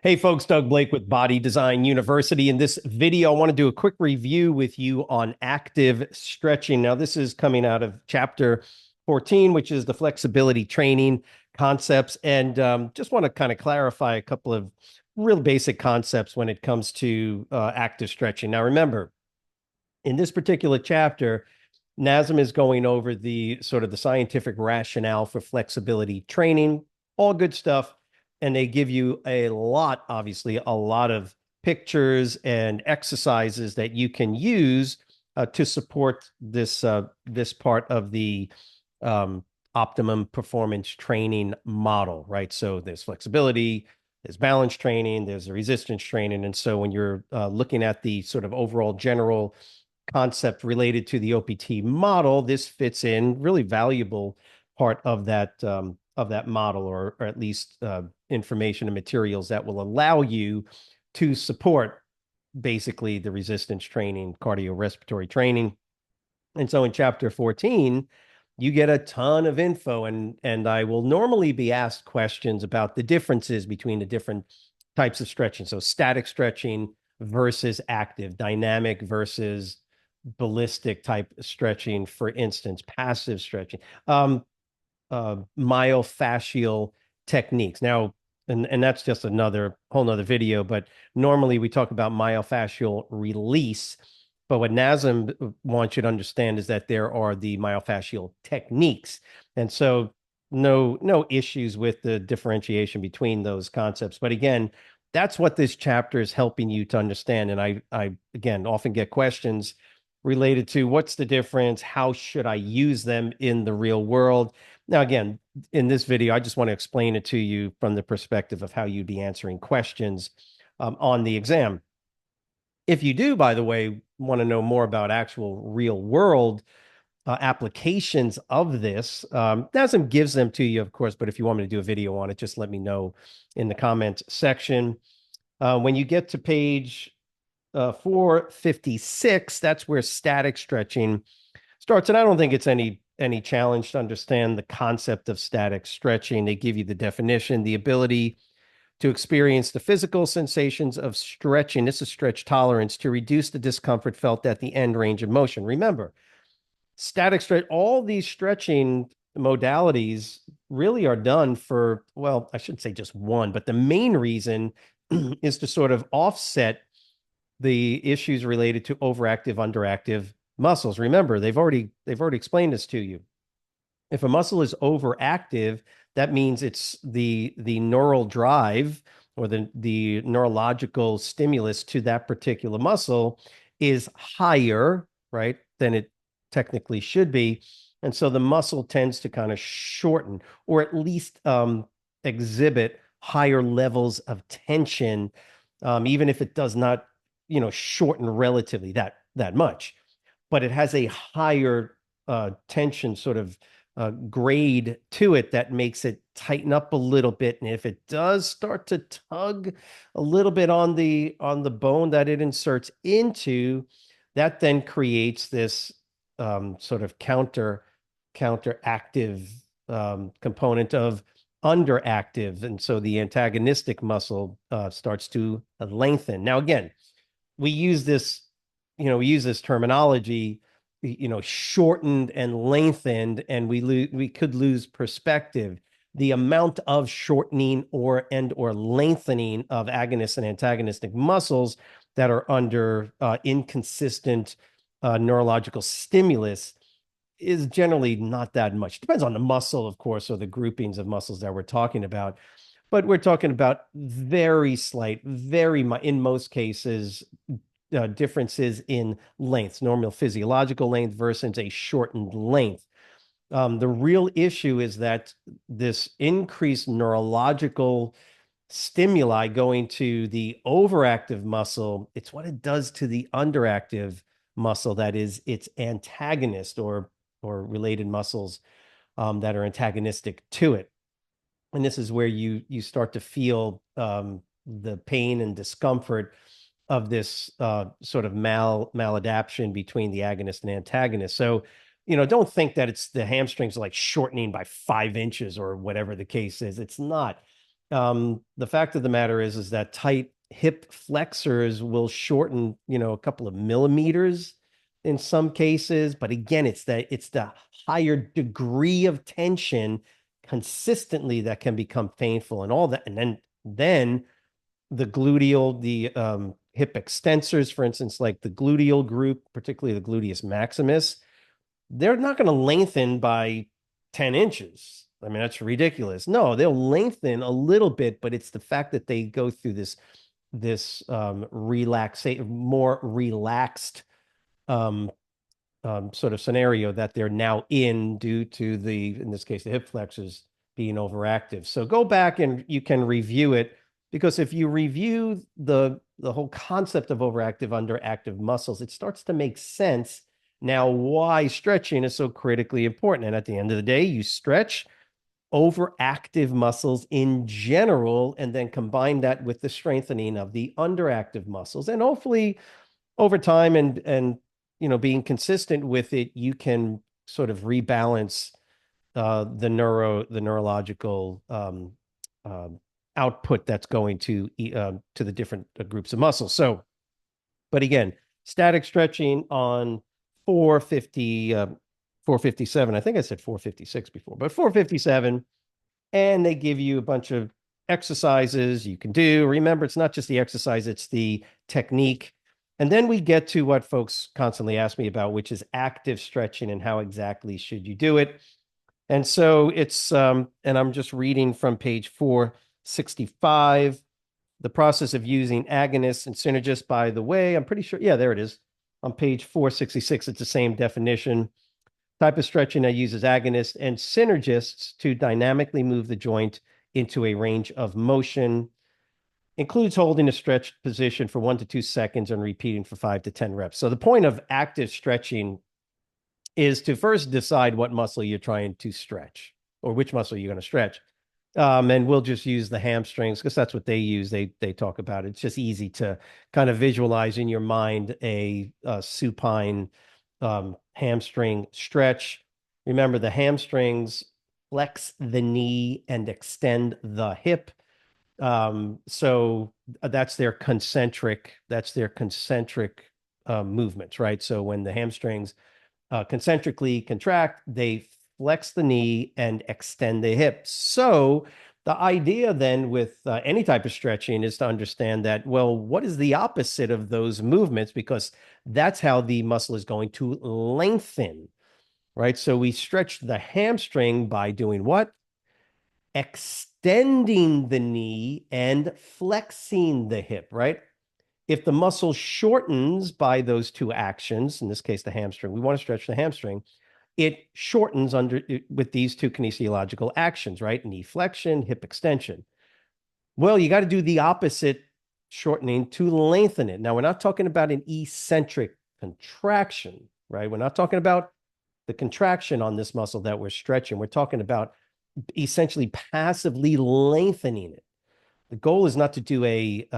Hey folks, Doug Blake with Body Design University. In this video, I want to do a quick review with you on active stretching. Now, this is coming out of chapter 14, which is the flexibility training concepts. And just want to kind of clarify a couple of real basic concepts when it comes to active stretching. Now, remember, in this particular chapter, NASM is going over the sort of the scientific rationale for flexibility training, all good stuff. And they give you a lot, obviously, a lot of pictures and exercises that you can use to support this part of the um, optimum performance training model, right? So there's flexibility, there's balance training, there's resistance training. And so when you're looking at the sort of overall general concept related to the OPT model, this fits in really valuable part of that model, or at least information and materials that will allow you to support basically the resistance training, cardiorespiratory training. And so in chapter 14, you get a ton of info, and I will normally be asked questions about the differences between the different types of stretching. So static stretching versus active, dynamic versus ballistic type stretching, for instance, passive stretching, myofascial techniques. Now, and that's just another whole nother video, but normally we talk about myofascial release. But what NASM wants you to understand is that there are the myofascial techniques. And so no issues with the differentiation between those concepts. But again, that's what this chapter is helping you to understand. And I again often get questions related to what's the difference, how should I use them in the real world. Now, again, in this video, I just want to explain it to you from the perspective of how you'd be answering questions on the exam. If you do, by the way, want to know more about actual real world applications of this, NASM gives them to you, of course, but if you want me to do a video on it, just let me know in the comments section. When you get to page 456, that's where static stretching starts. And I don't think it's any challenge to understand the concept of static stretching. They give you the definition, the ability to experience the physical sensations of stretching. This is stretch tolerance to reduce the discomfort felt at the end range of motion. Remember, static stretch, all these stretching modalities really are done for, well, I shouldn't say just one, but the main reason is to sort of offset the issues related to overactive, underactive muscles. Remember, they've already explained this to you. If a muscle is overactive, that means it's the neural drive or the neurological stimulus to that particular muscle is higher, right, than it technically should be. And so the muscle tends to kind of shorten or at least exhibit higher levels of tension, even if it does not, shorten relatively that much. But it has a higher tension sort of grade to it that makes it tighten up a little bit. And if it does start to tug a little bit on the bone that it inserts into, that then creates this sort of counteractive component of underactive. And so the antagonistic muscle starts to lengthen. Now, again, we use this, we use this terminology, shortened and lengthened, and we could lose perspective. The amount of shortening or lengthening of agonist and antagonistic muscles that are under inconsistent neurological stimulus is generally not that much. Depends on the muscle, of course, or the groupings of muscles that we're talking about. But we're talking about very slight, in most cases, differences in lengths, normal physiological length versus a shortened length. The real issue is that this increased neurological stimuli going to the overactive muscle, it's what it does to the underactive muscle, that is its antagonist or related muscles that are antagonistic to it. And this is where you start to feel the pain and discomfort of this sort of maladaptation between the agonist and antagonist. So, don't think that it's the hamstrings like shortening by 5 inches or whatever the case is. It's not. The fact of the matter is that tight hip flexors will shorten, a couple of millimeters in some cases. But again, it's the higher degree of tension consistently that can become painful and all that. And then the gluteal, the hip extensors, for instance, like the gluteal group, particularly the gluteus maximus, they're not going to lengthen by 10 inches. I mean, that's ridiculous. No, they'll lengthen a little bit, but it's the fact that they go through this more relaxed um, sort of scenario that they're now in due to in this case, the hip flexors being overactive. So go back and you can review it, because if you review the whole concept of overactive, underactive muscles, it starts to make sense now why stretching is so critically important. And at the end of the day, you stretch overactive muscles in general, and then combine that with the strengthening of the underactive muscles. And hopefully over time and being consistent with it, you can sort of rebalance the neurological uh, output that's going to the different groups of muscles. So, but again, static stretching on 450, 457. I think I said 456 before, but 457. And they give you a bunch of exercises you can do. Remember, it's not just the exercise, it's the technique. And then we get to what folks constantly ask me about, which is active stretching and how exactly should you do it. And so and I'm just reading from page 465, the process of using agonists and synergists, by the way. I'm pretty sure, yeah, there it is. On page 466, it's the same definition. Type of stretching that uses agonists and synergists to dynamically move the joint into a range of motion. Includes holding a stretched position for 1 to 2 seconds and repeating for 5 to 10 reps. So the point of active stretching is to first decide what muscle you're trying to stretch, or which muscle you're going to stretch. And we'll just use the hamstrings because that's what they use. They talk about it. It's just easy to kind of visualize in your mind a supine hamstring stretch. Remember, the hamstrings flex the knee and extend the hip. So that's their concentric movements, right? So when the hamstrings concentrically contract, they flex the knee and extend the hip. So the idea then with any type of stretching is to understand that, well, what is the opposite of those movements? Because that's how the muscle is going to lengthen, right? So we stretch the hamstring by doing what? Extending the knee and flexing the hip, right? If the muscle shortens by those two actions, in this case, the hamstring, we want to stretch the hamstring, it shortens with these two kinesiological actions, right? Knee flexion, hip extension. Well, you got to do the opposite shortening to lengthen it. Now, we're not talking about an eccentric contraction, right? We're not talking about the contraction on this muscle that we're stretching. We're talking about essentially passively lengthening it. The goal is not to do a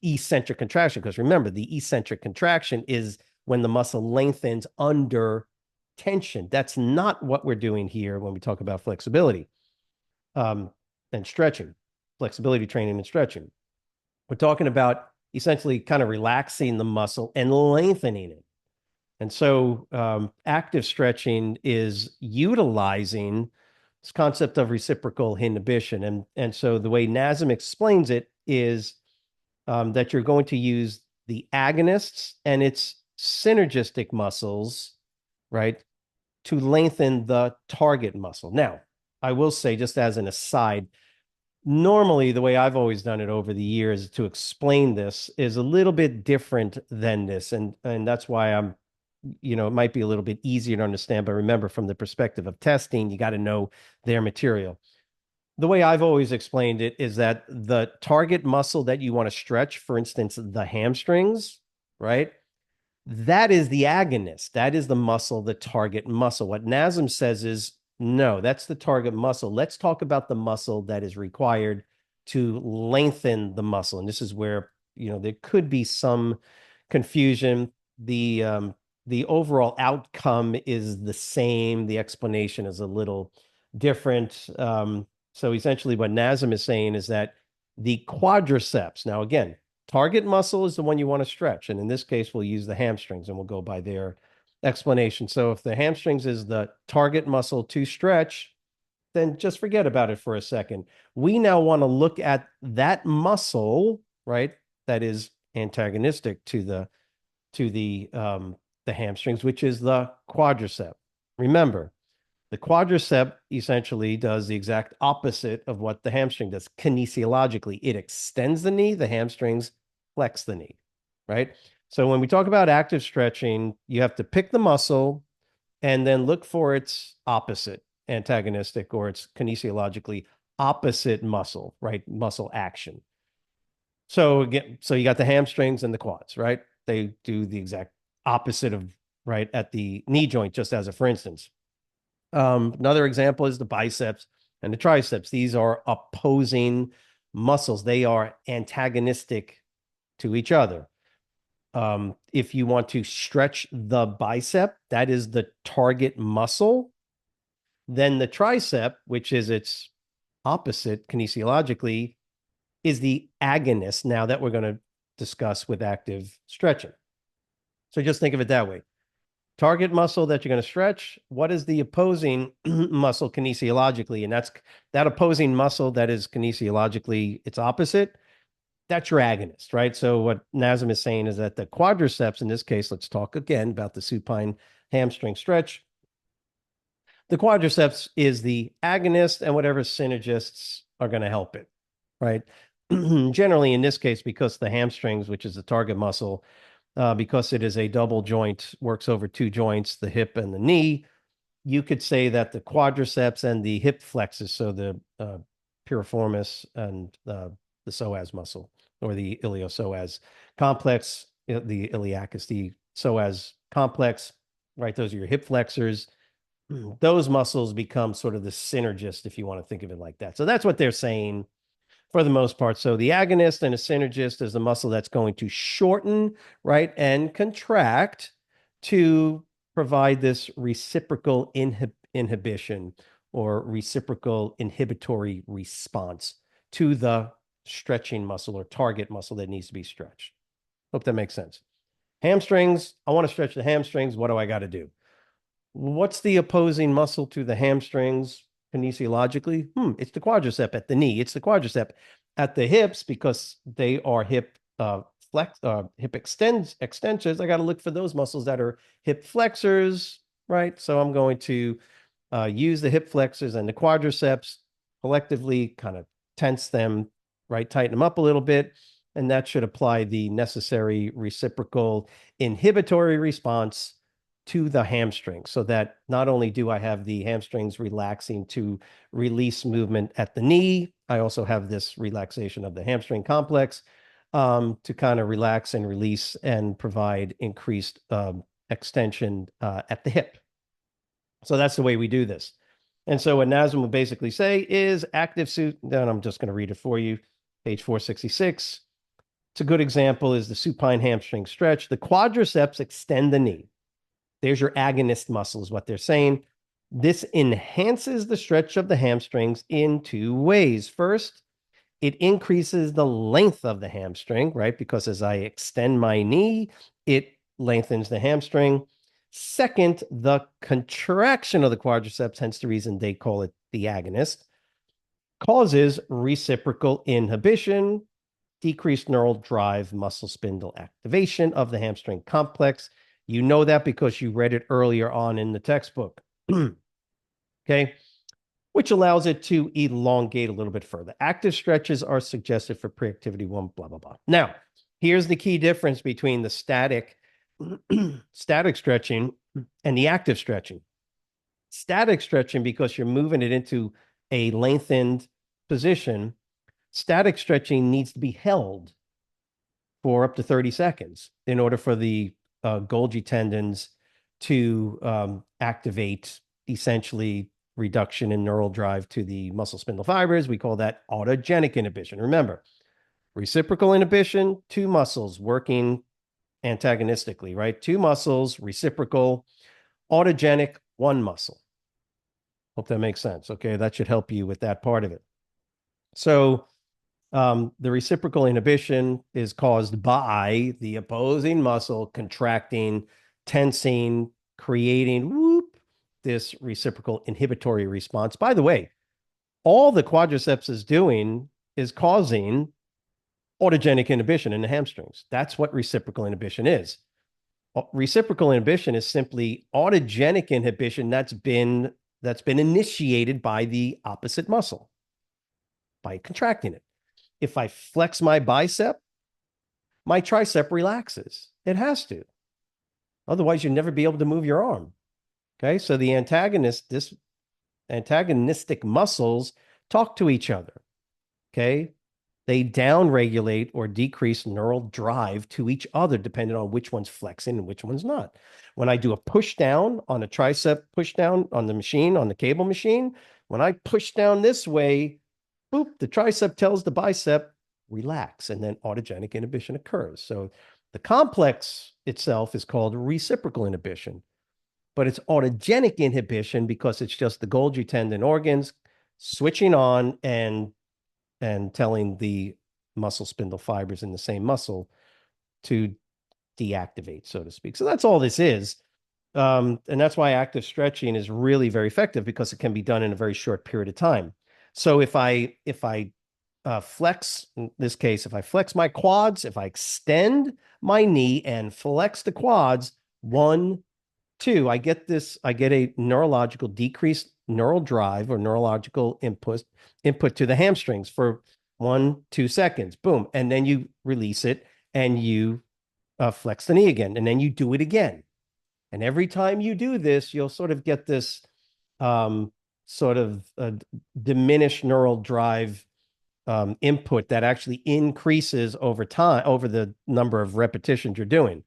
eccentric contraction, because remember, the eccentric contraction is when the muscle lengthens under tension. That's not what we're doing here when we talk about flexibility and stretching, flexibility training and stretching. We're talking about essentially kind of relaxing the muscle and lengthening it. And so active stretching is utilizing this concept of reciprocal inhibition. And so the way NASM explains it is that you're going to use the agonists and its synergistic muscles, right, to lengthen the target muscle. Now, I will say, just as an aside, normally the way I've always done it over the years to explain this is a little bit different than this. And that's why it might be a little bit easier to understand. But remember, from the perspective of testing, you got to know their material. The way I've always explained it is that the target muscle that you want to stretch, for instance, the hamstrings, right? That is the agonist. That is the muscle, the target muscle. What NASM says is, no, that's the target muscle. Let's talk about the muscle that is required to lengthen the muscle. And this is where, there could be some confusion. The overall outcome is the same. The explanation is a little different. So essentially what NASM is saying is that the quadriceps, now again, target muscle is the one you want to stretch. And in this case, we'll use the hamstrings and we'll go by their explanation. So if the hamstrings is the target muscle to stretch, then just forget about it for a second. We now want to look at that muscle, right? That is antagonistic to the hamstrings, which is the quadricep. Remember, the quadricep essentially does the exact opposite of what the hamstring does kinesiologically. It extends the knee, the hamstrings flex the knee, right? So when we talk about active stretching, you have to pick the muscle and then look for its opposite, antagonistic, or its kinesiologically opposite muscle, right? Muscle action. So again, so you got the hamstrings and the quads, right? They do the exact opposite of right at the knee joint, just as a for instance. Another example is the biceps and the triceps. These are opposing muscles. They are antagonistic to each other. If you want to stretch the bicep, that is the target muscle. Then the tricep, which is its opposite kinesiologically, is the agonist now that we're going to discuss with active stretching. So just think of it that way. Target muscle that you're going to stretch. What is the opposing muscle kinesiologically? And that's that opposing muscle that is kinesiologically its opposite. That's your agonist, right? So what NASM is saying is that the quadriceps, in this case, let's talk again about the supine hamstring stretch. The quadriceps is the agonist, and whatever synergists are going to help it, right? Generally, in this case, because the hamstrings, which is the target muscle, because it is a double joint, works over two joints, the hip and the knee, you could say that the quadriceps and the hip flexors, so the piriformis and the psoas muscle, or the iliopsoas complex, the iliacus, the psoas complex, right? Those are your hip flexors. Those muscles become sort of the synergist, if you want to think of it like that. So that's what they're saying for the most part. So the agonist and a synergist is the muscle that's going to shorten, right, and contract to provide this reciprocal inhibition or reciprocal inhibitory response to the stretching muscle or target muscle that needs to be stretched. Hope that makes sense. Hamstrings, I want to stretch the hamstrings. What do I got to do? What's the opposing muscle to the hamstrings kinesiologically? It's the quadricep at the knee. It's the quadricep at the hips because they are hip extensors. I got to look for those muscles that are hip flexors, right? So I'm going to use the hip flexors and the quadriceps collectively, kind of tense them, right? Tighten them up a little bit. And that should apply the necessary reciprocal inhibitory response to the hamstrings, so that not only do I have the hamstrings relaxing to release movement at the knee, I also have this relaxation of the hamstring complex to kind of relax and release and provide increased extension at the hip. So that's the way we do this. And so what NASM will basically say is active suit, then I'm just going to read it for you, page 466. It's a good example is the supine hamstring stretch. The quadriceps extend the knee. There's your agonist muscle is what they're saying. This enhances the stretch of the hamstrings in two ways. First, it increases the length of the hamstring, right? Because as I extend my knee, it lengthens the hamstring. Second, the contraction of the quadriceps, hence the reason they call it the agonist, causes reciprocal inhibition, decreased neural drive, muscle spindle activation of the hamstring complex. You know that because you read it earlier on in the textbook. Okay, which allows it to elongate a little bit further. Active stretches are suggested for pre-activity one, blah, blah, blah. Now, here's the key difference between the static stretching and the active stretching. Static stretching, because you're moving it into a lengthened position, static stretching needs to be held for up to 30 seconds in order for the Golgi tendons to activate essentially reduction in neural drive to the muscle spindle fibers. We call that autogenic inhibition. Remember, reciprocal inhibition, two muscles working antagonistically, right? Two muscles, reciprocal, autogenic, one muscle. Hope that makes sense. Okay, that should help you with that part of it. So the reciprocal inhibition is caused by the opposing muscle contracting, tensing, creating whoop, this reciprocal inhibitory response. By the way, all the quadriceps is doing is causing autogenic inhibition in the hamstrings. That's what reciprocal inhibition is. Reciprocal inhibition is simply autogenic inhibition that's been initiated by the opposite muscle by contracting it. If I flex my bicep, my tricep relaxes. It has to. Otherwise, you'll never be able to move your arm. Okay. So this antagonistic muscles talk to each other. Okay. They downregulate or decrease neural drive to each other, depending on which one's flexing and which one's not. When I do a push down on a tricep push down on the machine, on the cable machine, when I push down this way, boop, the tricep tells the bicep, relax, and then autogenic inhibition occurs. So the complex itself is called reciprocal inhibition, but it's autogenic inhibition because it's just the Golgi tendon organs switching on and telling the muscle spindle fibers in the same muscle to deactivate, so to speak. So that's all this is. And that's why active stretching is really very effective because it can be done in a very short period of time. So if I flex, in this case, if I flex my quads, if I extend my knee and flex the quads, 1, 2, I get a neurological decreased neural drive or neurological input to the hamstrings for 1, 2 seconds. Boom. And then you release it and you flex the knee again. And then you do it again. And every time you do this, you'll sort of get this sort of diminished neural drive input that actually increases over time, over the number of repetitions you're doing.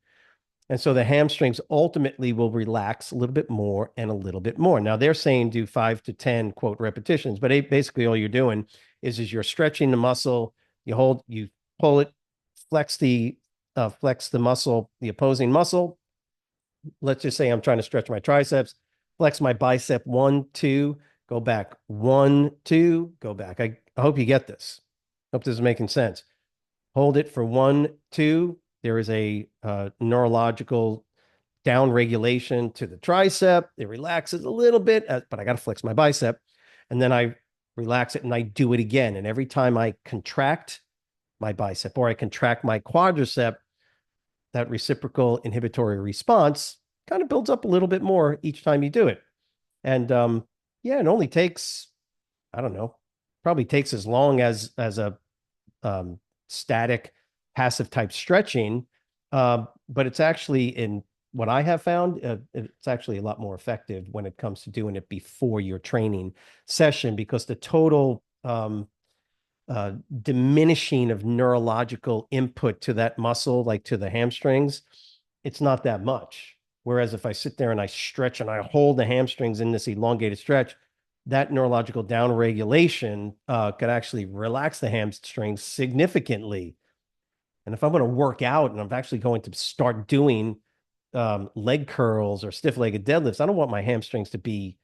And so the hamstrings ultimately will relax a little bit more and a little bit more. Now they're saying do 5 to 10 quote repetitions, but basically all you're doing is you're stretching the muscle, you pull it, flex the muscle, the opposing muscle. Let's just say I'm trying to stretch my triceps, flex my bicep, 1, 2, go back, 1, 2, go back. I hope you get this. Hope this is making sense. Hold it for 1, 2. There is a neurological down regulation to the tricep. It relaxes a little bit, but I got to flex my bicep. And then I relax it and I do it again. And every time I contract my bicep or I contract my quadricep, that reciprocal inhibitory response kind of builds up a little bit more each time you do it. And yeah, it only takes, I don't know, probably takes as long as a static passive type stretching. But it's actually, in what I have found, it's actually a lot more effective when it comes to doing it before your training session, because the total diminishing of neurological input to that muscle, like to the hamstrings, it's not that much. Whereas if I sit there and I stretch and I hold the hamstrings in this elongated stretch, that neurological downregulation could actually relax the hamstrings significantly. And if I'm going to work out and I'm actually going to start doing leg curls or stiff-legged deadlifts, I don't want my hamstrings to be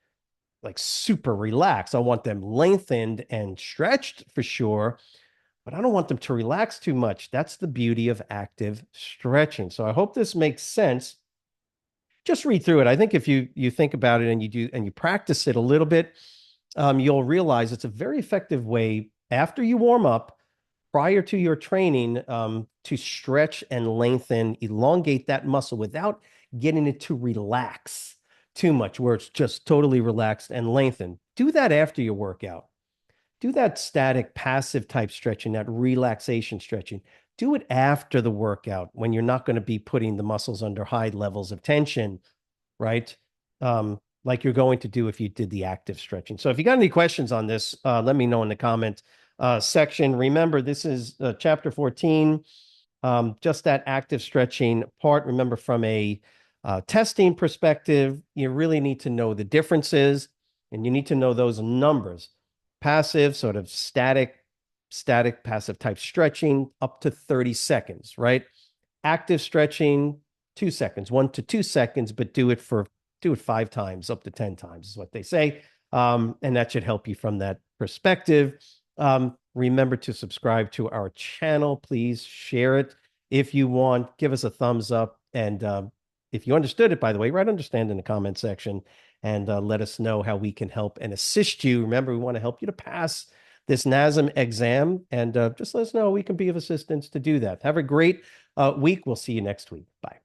like super relaxed. I want them lengthened and stretched for sure, but I don't want them to relax too much. That's the beauty of active stretching. So I hope this makes sense. Just read through it. I think if you think about it and you practice it a little bit, you'll realize it's a very effective way after you warm up, prior to your training, to stretch and lengthen, elongate that muscle without getting it to relax too much, where it's just totally relaxed and lengthened. Do that after your workout. Do that static, passive type stretching, that relaxation stretching. Do it after the workout when you're not going to be putting the muscles under high levels of tension, right? Like you're going to do if you did the active stretching. So if you got any questions on this, let me know in the comment section. Remember, this is chapter 14, just that active stretching part. Remember, from a testing perspective, you really need to know the differences and you need to know those numbers. Passive, sort of static passive type stretching, up to 30 seconds, right? Active stretching, 2 seconds, 1 to 2 seconds, but do it 5 times, up to 10 times is what they say. And that should help you from that perspective. Remember to subscribe to our channel. Please share it if you want. Give us a thumbs up. And if you understood it, by the way, write understand in the comment section and let us know how we can help and assist you. Remember, we want to help you to pass this NASM exam, and just let us know we can be of assistance to do that. Have a great week. We'll see you next week. Bye.